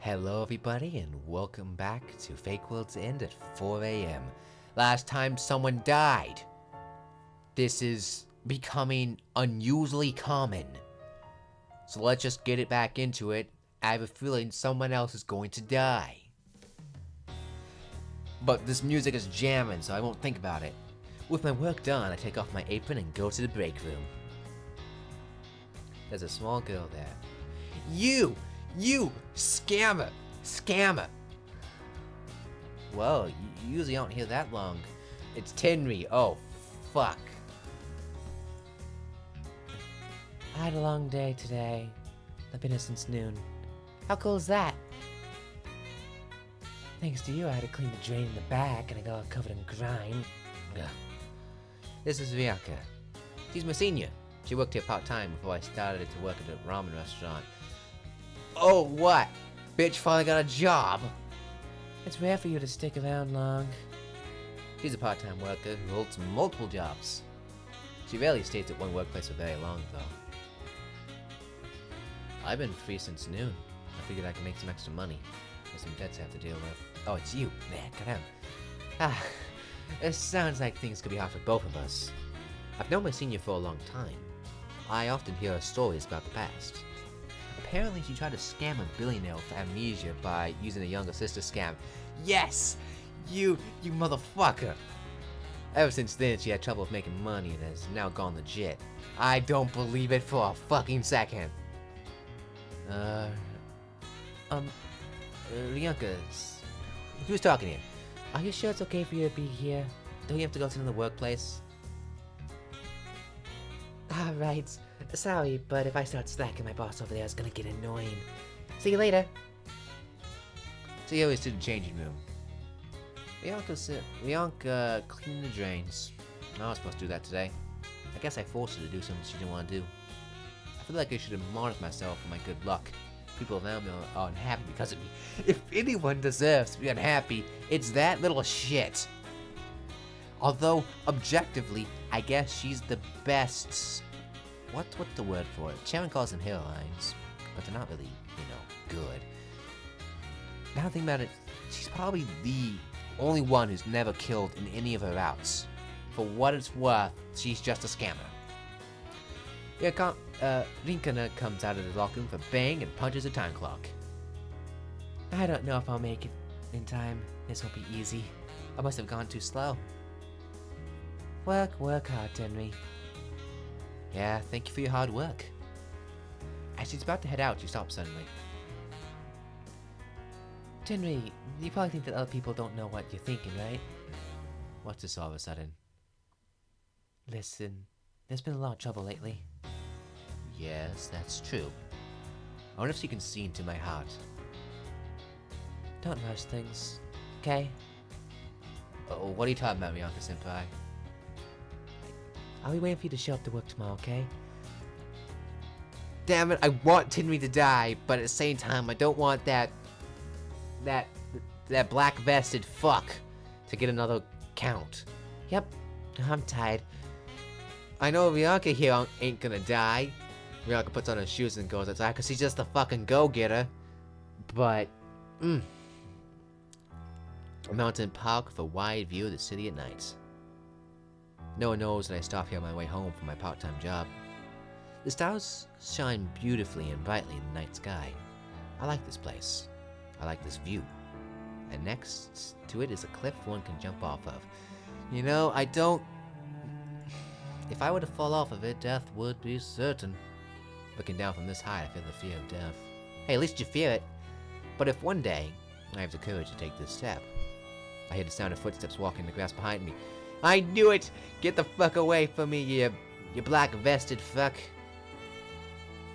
Hello everybody and welcome back to Fake World's End at 4 a.m. Last time someone died. This is becoming unusually common. So let's just get it back into it. I have a feeling someone else is going to die. But this music is jamming, so I won't think about it. With my work done, I take off my apron and go to the break room. There's a small girl there. You, scammer! Whoa, you usually don't hear that long. It's Tenry. Oh, fuck. I had a long day today. I've been here since noon. How cool is that? Thanks to you, I had to clean the drain in the back and I got all covered in grime. Ugh. This is Bianca. She's my senior. She worked here part-time before I started to work at a ramen restaurant. Oh, what? Bitch finally got a job. It's rare for you to stick around long. She's a part-time worker who holds multiple jobs. She rarely stays at one workplace for very long, though. I've been free since noon. I figured I could make some extra money. There's some debts I have to deal with. Oh, it's you. Nah, goddamn. It sounds like things could be hard for both of us. I've known my senior for a long time. I often hear her stories about the past. Apparently, she tried to scam a billionaire for amnesia by using a younger sister scam. Yes! You motherfucker! Ever since then, she had trouble with making money and has now gone legit. I don't believe it for a fucking second. Bianca, who's talking here? Are you sure it's okay for you to be here? Don't you have to go to the workplace? Right. Sorry, but if I start slacking, my boss over there is gonna get annoying. See you later. So you always to the changing room. Bianca cleaned the drains. I was supposed to do that today. I guess I forced her to do something she didn't want to do. I feel like I should admonish myself for my good luck. People around me are unhappy because of me. If anyone deserves to be unhappy, it's that little shit. Although, objectively, I guess she's the best. What's the word for it? Sharon calls them hairlines, but they're not really, good. Now think about it, she's probably the only one who's never killed in any of her routes. For what it's worth, she's just a scammer. Rinkana comes out of the locker room with a bang and punches a time clock. I don't know if I'll make it in time. This won't be easy. I must have gone too slow. Work hard, Henry. Yeah, thank you for your hard work. As she's about to head out, she stops suddenly. Henry, you probably think that other people don't know what you're thinking, right? What's this all of a sudden? Listen, there's been a lot of trouble lately. Yes, that's true. I wonder if she can see into my heart. Don't rush things, okay? Oh, what are you talking about, Bianca-senpai? I'll be waiting for you to show up to work tomorrow, okay? Damn it, I want Tinry to die, but at the same time, I don't want that black-vested fuck to get another count. Yep, I'm tired. I know Bianca here ain't gonna die. Bianca puts on her shoes and goes outside, cause she's just a fucking go-getter. But, A mountain park with a wide view of the city at night. No one knows that I stop here on my way home from my part-time job. The stars shine beautifully and brightly in the night sky. I like this place. I like this view. And next to it is a cliff one can jump off of. I don't... If I were to fall off of it, death would be certain. Looking down from this height, I feel the fear of death. Hey, at least you fear it. But if one day, I have the courage to take this step, I hear the sound of footsteps walking in the grass behind me. I knew it! Get the fuck away from me, you black-vested fuck.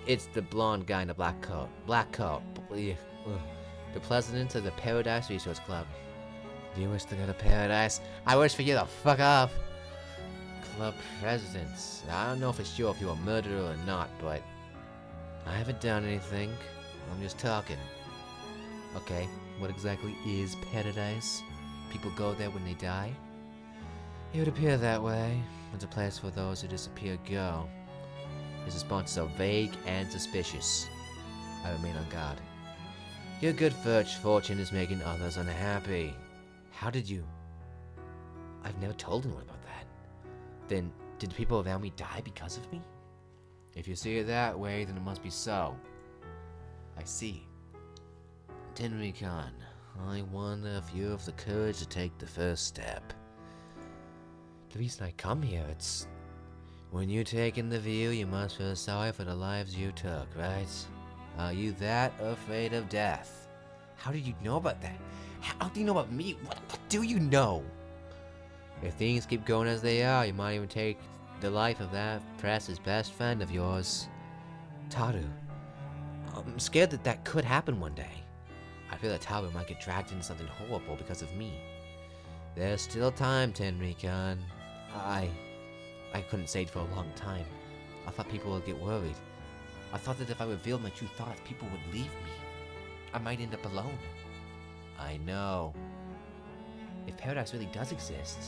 It's the blonde guy in the black coat. The president of the Paradise Resource Club. Do you wish to go to paradise? I wish for you to fuck off. Club presidents. I don't know for sure if you're a murderer or not, but I haven't done anything. I'm just talking. Okay, what exactly is paradise? People go there when they die? It would appear that way. It's a place where those who disappear go. His responses are vague and suspicious. I remain on guard. Your good fortune is making others unhappy. How did you? I've never told anyone about that. Then, did the people around me die because of me? If you see it that way, then it must be so. I see. Tenri-kan, I wonder if you have the courage to take the first step. The reason I come here, it's... When you take in the view, you must feel sorry for the lives you took, right? Are you that afraid of death? How did you know about that? How do you know about me? What do you know? If things keep going as they are, you might even take the life of that precious best friend of yours. Taru. I'm scared that that could happen one day. I feel that Taru might get dragged into something horrible because of me. There's still time, Tenri-kan. I couldn't say it for a long time. I thought people would get worried. I thought that if I revealed my true thoughts, people would leave me. I might end up alone. I know. If paradise really does exist,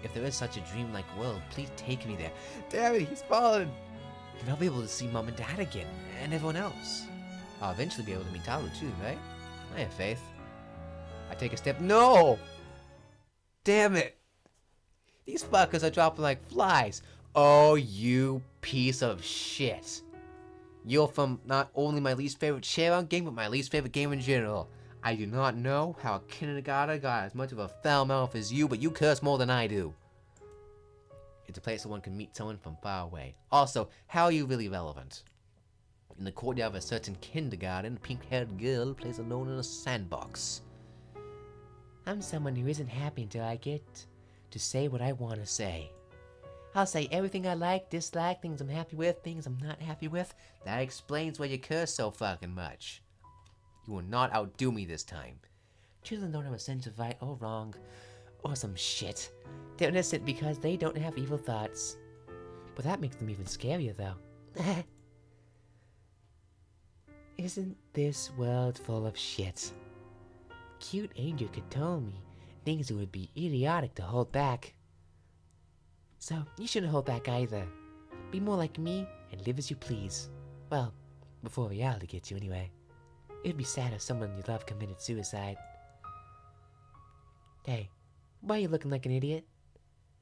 if there is such a dreamlike world, please take me there. Damn it, he's fallen! And I'll be able to see Mom and Dad again, and everyone else. I'll eventually be able to meet Taru too, right? I have faith. I take a step. No! Damn it! These fuckers are dropping like flies. Oh, you piece of shit. You're from not only my least favorite Sharon game, but my least favorite game in general. I do not know how a kindergartner got as much of a foul mouth as you, but you curse more than I do. It's a place where one can meet someone from far away. Also, how are you really relevant? In the courtyard of a certain kindergarten, a pink-haired girl plays alone in a sandbox. I'm someone who isn't happy until I get to say what I want to say. I'll say everything I like, dislike, things I'm happy with, things I'm not happy with. That explains why you curse so fucking much. You will not outdo me this time. Children don't have a sense of right or wrong, or some shit. They're innocent because they don't have evil thoughts. But that makes them even scarier, though. Isn't this world full of shit? Cute Angel could tell me things it would be idiotic to hold back. So, you shouldn't hold back either. Be more like me and live as you please. Well, before reality gets you anyway. It'd be sad if someone you love committed suicide. Hey, why are you looking like an idiot?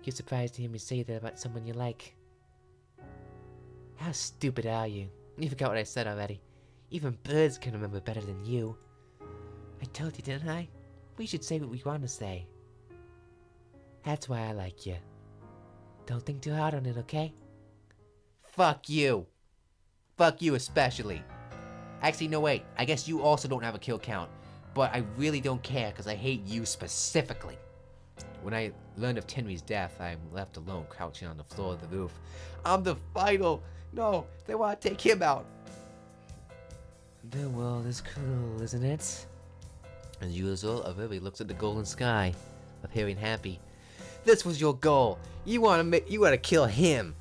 You're surprised to hear me say that about someone you like. How stupid are you? You forgot what I said already. Even birds can remember better than you. I told you, didn't I? We should say what we want to say. That's why I like you. Don't think too hard on it, okay? Fuck you. Fuck you especially. Actually, no wait. I guess you also don't have a kill count. But I really don't care because I hate you specifically. When I learned of Tenri's death, I'm left alone crouching on the floor of the roof. I'm the final. No, they want to take him out. The world is cruel, isn't it? As usual, Avery looks at the golden sky, appearing happy. This was your goal. You want to kill him.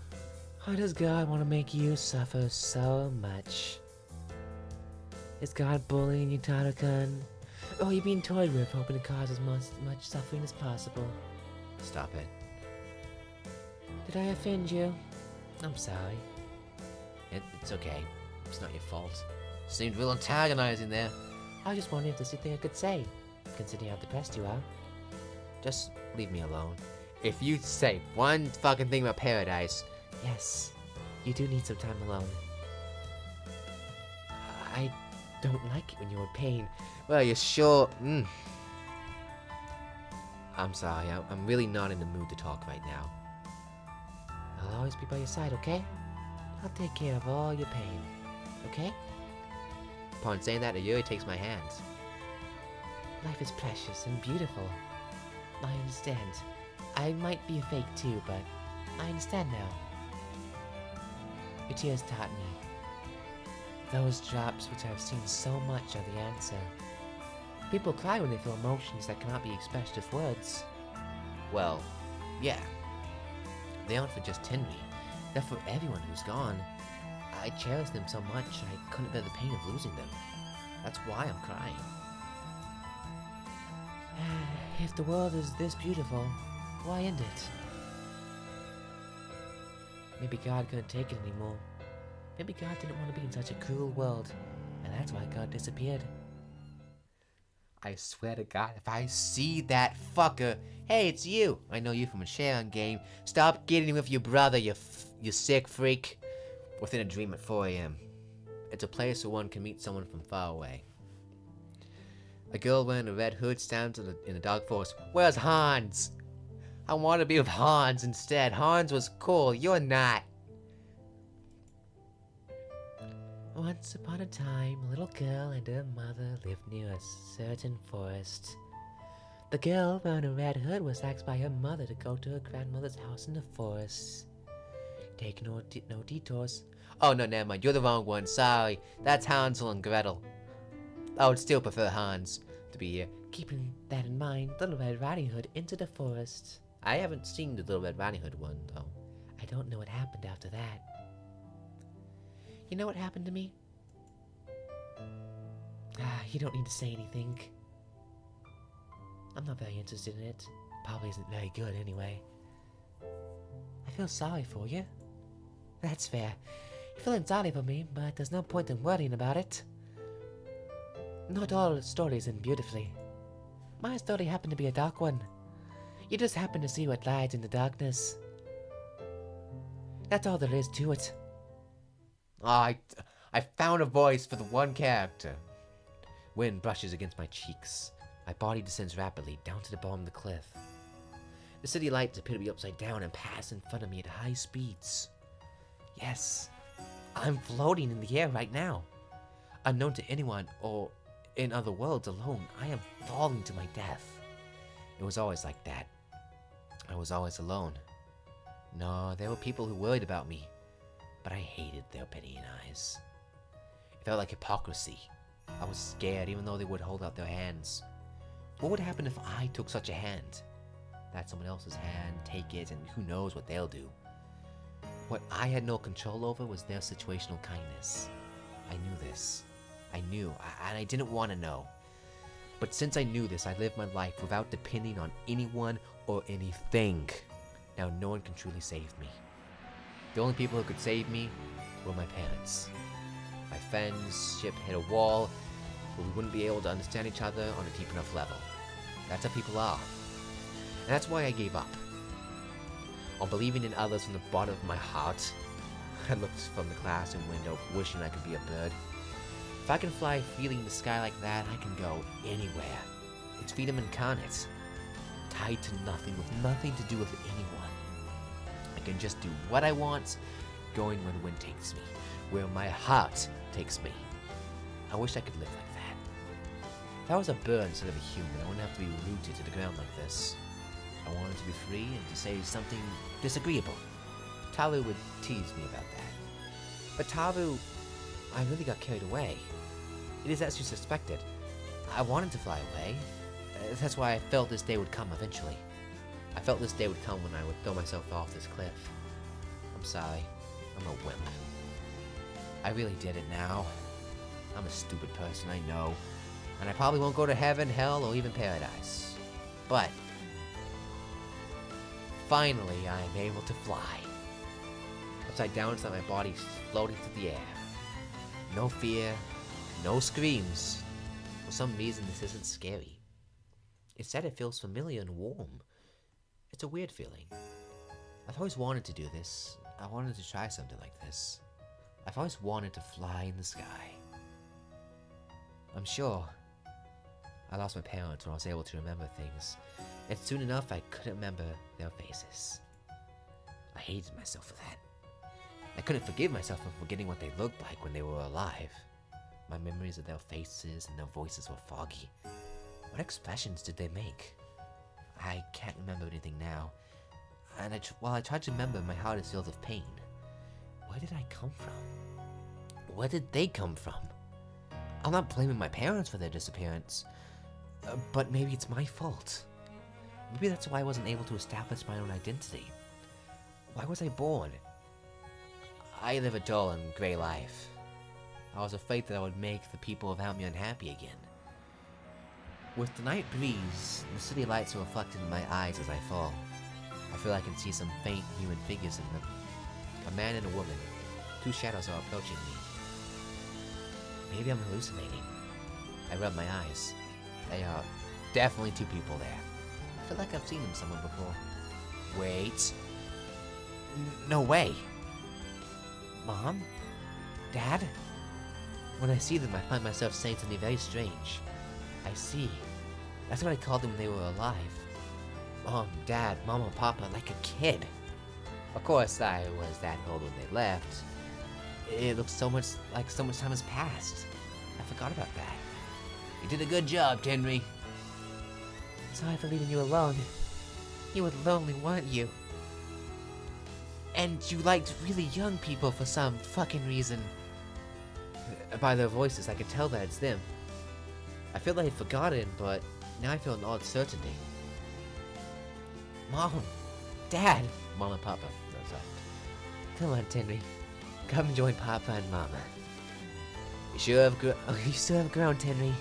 Why does God want to make you suffer so much? Is God bullying you, Taru-kun? Or are you being toyed with, hoping to cause as much suffering as possible? Stop it. Did I offend you? I'm sorry. It's okay. It's not your fault. Seemed real antagonizing there. I was just wondering if there's anything I could say, considering how depressed you are. Just leave me alone. If you say one fucking thing about paradise... Yes, you do need some time alone. I don't like it when you're in pain. Well, you're sure... I'm sorry, I'm really not in the mood to talk right now. I'll always be by your side, okay? I'll take care of all your pain, okay? Upon saying that, Yuri takes my hands. Life is precious and beautiful. I understand. I might be a fake too, but I understand now. Your tears taught me. Those drops which I've seen so much are the answer. People cry when they feel emotions that cannot be expressed with words. Well, yeah. They aren't for just Tenri. They're for everyone who's gone. I cherish them so much I couldn't bear the pain of losing them. That's why I'm crying. If the world is this beautiful, why end it? Maybe God couldn't take it anymore. Maybe God didn't want to be in such a cruel world, and that's why God disappeared. I swear to God, if I see that fucker, hey, it's you. I know you from a sharing game. Stop getting with your brother, you sick freak. Within a dream at 4 a.m. It's a place where one can meet someone from far away. A girl wearing a red hood stands in the dark forest. Where's Hans? I want to be with Hans instead. Hans was cool. You're not. Once upon a time, a little girl and her mother lived near a certain forest. The girl wearing a red hood was asked by her mother to go to her grandmother's house in the forest. Take no detours. Oh, no, never mind. You're the wrong one. Sorry. That's Hansel and Gretel. I would still prefer Hans to be here. Keeping that in mind, Little Red Riding Hood entered the forest. I haven't seen the Little Red Riding Hood one, though. I don't know what happened after that. You know what happened to me? You don't need to say anything. I'm not very interested in it. Probably isn't very good anyway. I feel sorry for you. That's fair. You're feeling sorry for me, but there's no point in worrying about it. Not all stories end beautifully. My story happened to be a dark one. You just happen to see what lies in the darkness. That's all there is to it. I found a voice for the one character. Wind brushes against my cheeks. My body descends rapidly down to the bottom of the cliff. The city lights appear to be upside down and pass in front of me at high speeds. Yes, I'm floating in the air right now. Unknown to anyone or in other worlds alone, I am falling to my death. It was always like that. I was always alone. No, there were people who worried about me, but I hated their pitying eyes. It felt like hypocrisy. I was scared even though they would hold out their hands. What would happen if I took such a hand? That's someone else's hand, take it, and who knows what they'll do. What I had no control over was their situational kindness. I knew this. I knew, and I didn't want to know. But since I knew this, I lived my life without depending on anyone or anything. Now no one can truly save me. The only people who could save me were my parents. My friendship hit a wall where we wouldn't be able to understand each other on a deep enough level. That's how people are. And that's why I gave up. On believing in others from the bottom of my heart, I looked from the classroom window, wishing I could be a bird. If I can fly freely in the sky like that, I can go anywhere. It's freedom incarnate. Tied to nothing, with nothing to do with anyone. I can just do what I want, going where the wind takes me, where my heart takes me. I wish I could live like that. If I was a bird instead of a human, I wouldn't have to be rooted to the ground like this. I wanted to be free and to say something disagreeable. Taru would tease me about that. But Taru, I really got carried away. It is as you suspected. I wanted to fly away. That's why I felt this day would come eventually. I felt this day would come when I would throw myself off this cliff. I'm sorry. I'm a wimp. I really did it now. I'm a stupid person, I know. And I probably won't go to heaven, hell, or even paradise. But finally, I am able to fly. Upside down inside my body, floating through the air. No fear, no screams. For some reason, this isn't scary. Instead, it feels familiar and warm. It's a weird feeling. I've always wanted to do this. I wanted to try something like this. I've always wanted to fly in the sky. I'm sure I lost my parents when I was able to remember things, and soon enough I couldn't remember their faces. I hated myself for that. I couldn't forgive myself for forgetting what they looked like when they were alive. My memories of their faces and their voices were foggy. What expressions did they make? I can't remember anything now. And while I tried to remember, my heart is filled with pain. Where did I come from? Where did they come from? I'm not blaming my parents for their disappearance, but maybe it's my fault. Maybe that's why I wasn't able to establish my own identity. Why was I born? I live a dull and grey life. I was afraid that I would make the people around me unhappy again. With the night breeze, the city lights are reflected in my eyes as I fall. I feel I can see some faint human figures in them. A man and a woman. Two shadows are approaching me. Maybe I'm hallucinating. I rub my eyes. They are definitely two people there. I feel like I've seen them somewhere before. Wait. No way. Mom? Dad? When I see them, I find myself saying something very strange. I see. That's what I called them when they were alive. Mom, Dad, Mama, Papa, like a kid. Of course, I was that old when they left. It looks so much like so much time has passed. I forgot about that. You did a good job, Henry. Sorry for leaving you alone. You were lonely, weren't you? And you liked really young people for some fucking reason. By their voices, I could tell that it's them. I feel like I'd forgotten, but now I feel an odd certainty. Mom! Dad! Mom and Papa. No, sorry. Come on, Henry. Come join Papa and Mama. You sure have You still have grown, Henry.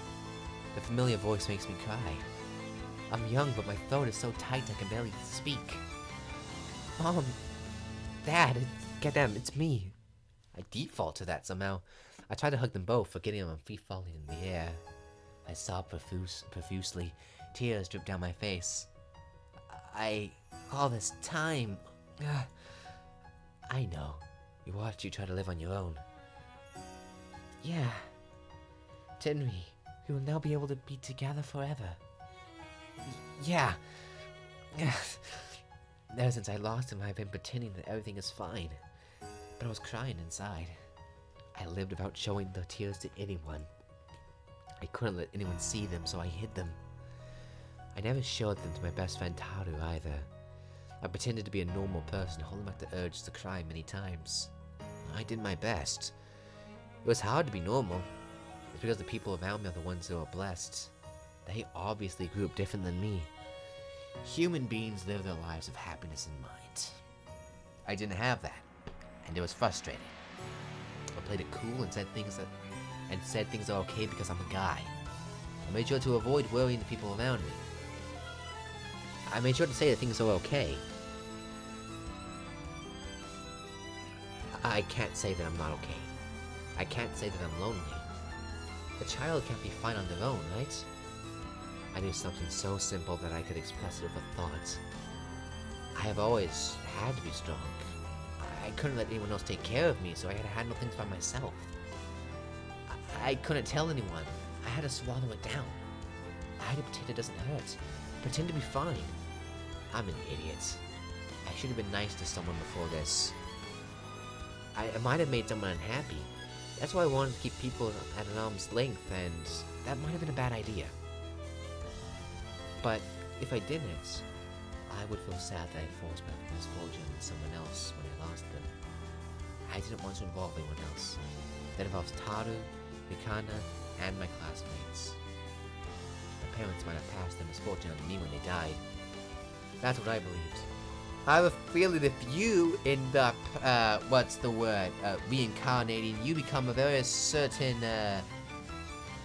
The familiar voice makes me cry. I'm young, but my throat is so tight I can barely speak. Mom! Dad! Goddamn, it's me. I default to that somehow. I try to hug them both, forgetting I'm free falling in the air. I sob profusely. Tears drip down my face. All this time... I know. You watched you try to live on your own. Yeah. Henry, we will now be able to be together forever. Yeah. Ever since I lost him, I've been pretending that everything is fine. But I was crying inside. I lived without showing the tears to anyone. I couldn't let anyone see them, so I hid them. I never showed them to my best friend Taru either. I pretended to be a normal person, holding back the urge to cry many times. I did my best. It was hard to be normal. It's because the people around me are the ones who are blessed. They obviously grew up different than me. Human beings live their lives of happiness in mind. I didn't have that, and it was frustrating. I played it cool and said things are okay because I'm a guy. I made sure to avoid worrying the people around me. I made sure to say that things are okay. I can't say that I'm not okay. I can't say that I'm lonely. A child can't be fine on their own, right? I knew something so simple that I could express it with a thought. I have always had to be strong. I couldn't let anyone else take care of me, so I had to handle things by myself. I couldn't tell anyone. I had to swallow it down. I had to pretend it doesn't hurt. Pretend to be fine. I'm an idiot. I should have been nice to someone before this. I might have made someone unhappy. That's why I wanted to keep people at an arm's length, and that might have been a bad idea. But if I didn't, I would feel sad that I forced my misfortune on someone else when I lost them. I didn't want to involve anyone else. That involves Taru, Mikana, and my classmates. My parents might have passed their misfortune on to me when they died. That's what I believed. I have a feeling if you end up, reincarnating, you become a very certain,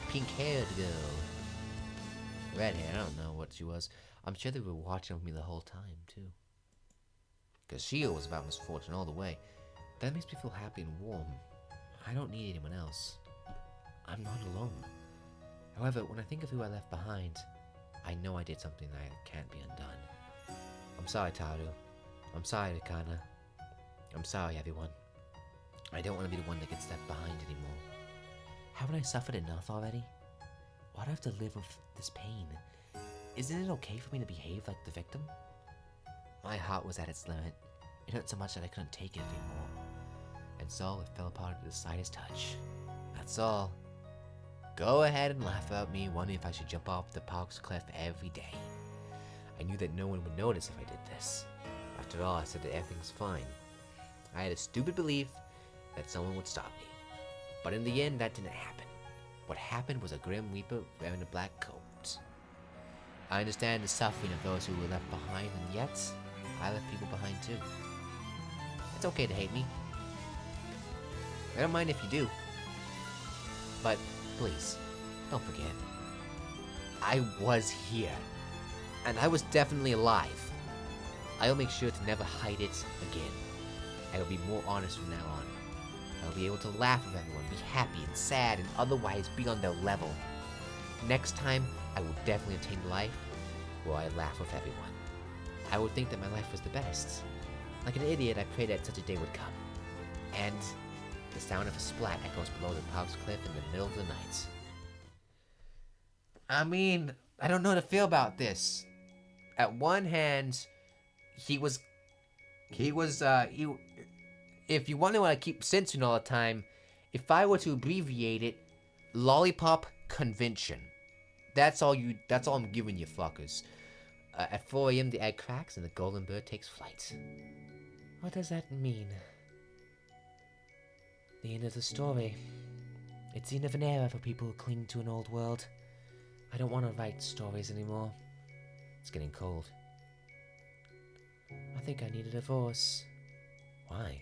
pink-haired girl. Red hair, I don't know what she was. I'm sure they were watching with me the whole time, too. Because she was about misfortune all the way. That makes me feel happy and warm. I don't need anyone else. I'm not alone. However, when I think of who I left behind, I know I did something that can't be undone. I'm sorry, Taru. I'm sorry, Mikana. I'm sorry, everyone. I don't want to be the one that gets left behind anymore. Haven't I suffered enough already? Why do I have to live with this pain? Isn't it okay for me to behave like the victim? My heart was at its limit. It hurt so much that I couldn't take it anymore. And so it fell apart at the slightest touch. That's all. Go ahead and laugh at me, wondering if I should jump off the park's cliff every day. I knew that no one would notice if I did this. After all, I said that everything's fine. I had a stupid belief that someone would stop me. But in the end, that didn't happen. What happened was a Grim Reaper wearing a black coat. I understand the suffering of those who were left behind, and yet, I left people behind too. It's okay to hate me. I don't mind if you do. But, please, don't forget. I was here. And I was definitely alive. I will make sure to never hide it again. I will be more honest from now on. I will be able to laugh with everyone, be happy and sad, and otherwise be on their level. Next time, I will definitely attain life where I laugh with everyone. I would think that my life was the best. Like an idiot, I prayed that such a day would come. And the sound of a splat echoes below the Pops Cliff in the middle of the night. I mean, I don't know how to feel about this. At one hand, he if you wonder why I keep censoring all the time, if I were to abbreviate it, Lollipop Convention. That's all I'm giving you fuckers. At 4 a.m. the egg cracks and the golden bird takes flight. What does that mean? The end of the story. It's the end of an era for people who cling to an old world. I don't want to write stories anymore. It's getting cold. I think I need a divorce. Why?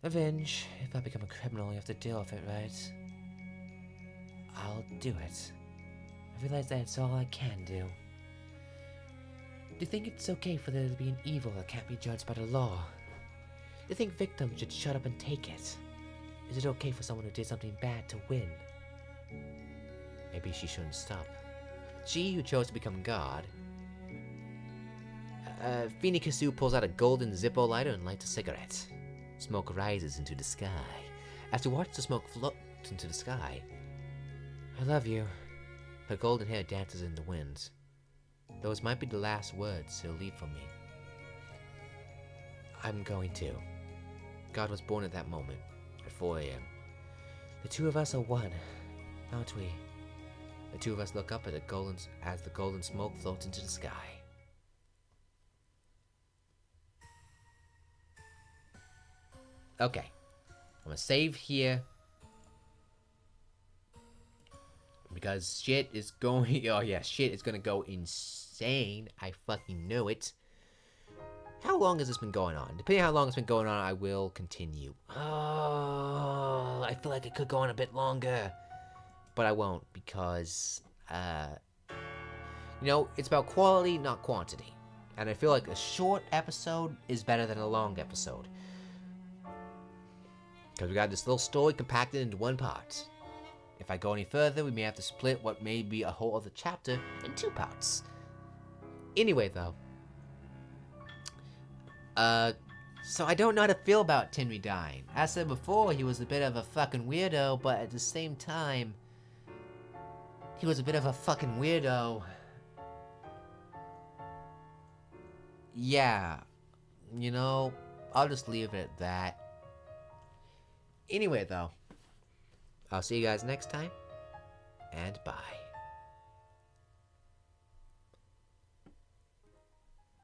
Revenge. If I become a criminal, you have to deal with it, right? I'll do it. I realize that it's all I can do. Do you think it's okay for there to be an evil that can't be judged by the law? Do you think victims should shut up and take it? Is it okay for someone who did something bad to win? Maybe she shouldn't stop. She who chose to become God. Feeny Kasu pulls out a golden Zippo lighter and lights a cigarette. Smoke rises into the sky. As you watch the smoke float into the sky, I love you. her golden hair dances in the wind. Those might be the last words he'll leave for me. I'm going to. God was born at that moment, at 4 a.m. The two of us are one, aren't we? The two of us look up at as the golden smoke floats into the sky. Okay, I'm gonna save here because shit is going. Oh yeah, shit is gonna go insane. I fucking know it. How long has this been going on? Depending on how long it's been going on, I will continue. Oh, I feel like it could go on a bit longer, but I won't because, it's about quality, not quantity. And I feel like a short episode is better than a long episode. Because we got this little story compacted into one part. If I go any further, we may have to split what may be a whole other chapter in 2 parts. Anyway, though. So I don't know how to feel about Tenry dying. As I said before, he was a bit of a fucking weirdo, but at the same time, he was a bit of a fucking weirdo. Yeah, I'll just leave it at that. Anyway, though, I'll see you guys next time, and bye.